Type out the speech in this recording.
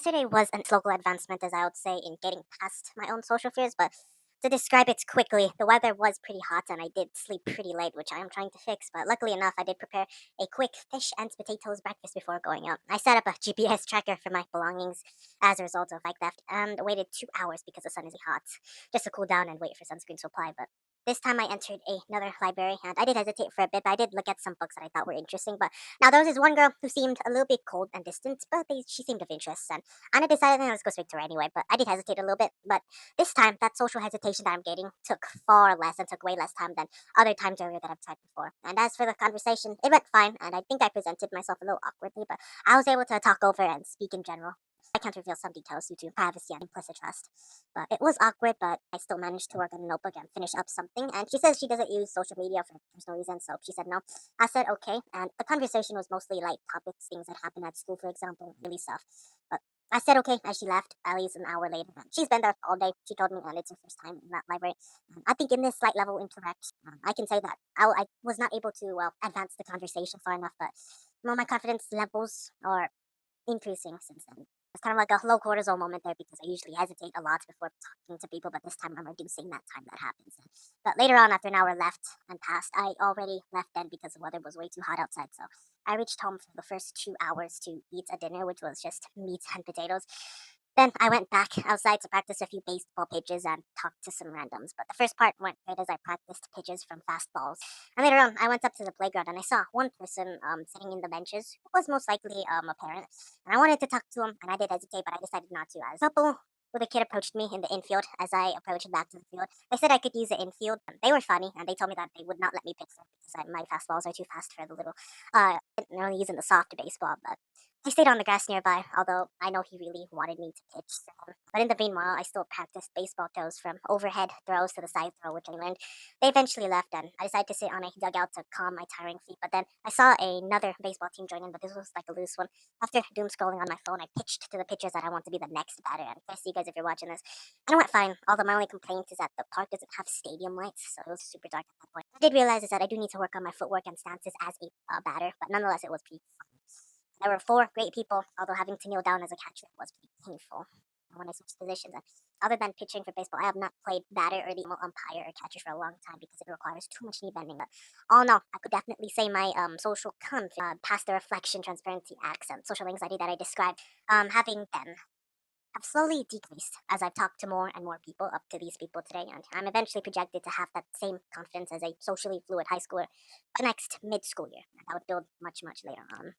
Yesterday was a local advancement, as I would say, in getting past my own social fears, but to describe it quickly, the weather was pretty hot and I did sleep pretty late, which I am trying to fix. But luckily enough, I did prepare a quick fish and potatoes breakfast before going out. I set up a GPS tracker for my belongings as a result of bike theft and waited 2 hours because the sun is hot, just to cool down and wait for sunscreen supply. But this time I entered another library and I did hesitate for a bit, but I did look at some books that I thought were interesting. But now there was this one girl who seemed a little bit cold and distant, but she seemed of interest. And I decided let's go speak to her anyway, but I did hesitate a little bit. But this time, that social hesitation that I'm getting took far less and took way less time than other times earlier that I've tried before. And as for the conversation, it went fine, and I think I presented myself a little awkwardly, but I was able to talk over and speak in general. I can't reveal some details due to privacy and implicit trust. But it was awkward, but I still managed to work on a notebook and finish up something. And she says she doesn't use social media for personal reasons, so she said no. I said okay, and the conversation was mostly like topics, things that happen at school, for example, really stuff. But I said okay as she left, at least an hour later. And she's been there all day, she told me, and it's her first time in that library. And I think in this slight level interact, I can say that I was not able to, well, advance the conversation far enough, but well, my confidence levels are increasing since then. It's kind of like a low cortisol moment there because I usually hesitate a lot before talking to people, but this time I'm reducing that time that happens. But later on, after an hour left and passed, I already left then because the weather was way too hot outside. So I reached home for the first 2 hours to eat a dinner, which was just meat and potatoes. Then I went back outside to practice a few baseball pitches and talk to some randoms. But the first part went great as I practiced pitches from fastballs. And later on, I went up to the playground and I saw one person sitting in the benches who was most likely a parent. And I wanted to talk to him, and I did hesitate, but I decided not to. As a couple with a kid approached me in the infield as I approached back to the field. They said I could use the infield. They were funny, and they told me that they would not let me pitch them because my fastballs are too fast for the little, they're only using the soft baseball. But I stayed on the grass nearby, although I know he really wanted me to pitch. So. But in the meanwhile, I still practiced baseball throws from overhead throws to the side throw, which I learned. They eventually left, and I decided to sit on a dugout to calm my tiring feet. But then I saw another baseball team join in, but this was like a loose one. After doom scrolling on my phone, I pitched to the pitchers that I want to be the next batter. And I see you guys if you're watching this. And it went fine, although my only complaint is that the park doesn't have stadium lights, so it was super dark at that point. I did realize is that I do need to work on my footwork and stances as a batter, but nonetheless, it was pretty fun. There were four great people, although having to kneel down as a catcher was pretty painful when I switched positions. And other than pitching for baseball, I have not played batter or the umpire or catcher for a long time because it requires too much knee bending. But all in all, I could definitely say my social past the reflection, transparency, accent, social anxiety that I described, having them have slowly decreased as I've talked to more and more people up to these people today. And I'm eventually projected to have that same confidence as a socially fluid high schooler by next mid school year. That would build much, much later on.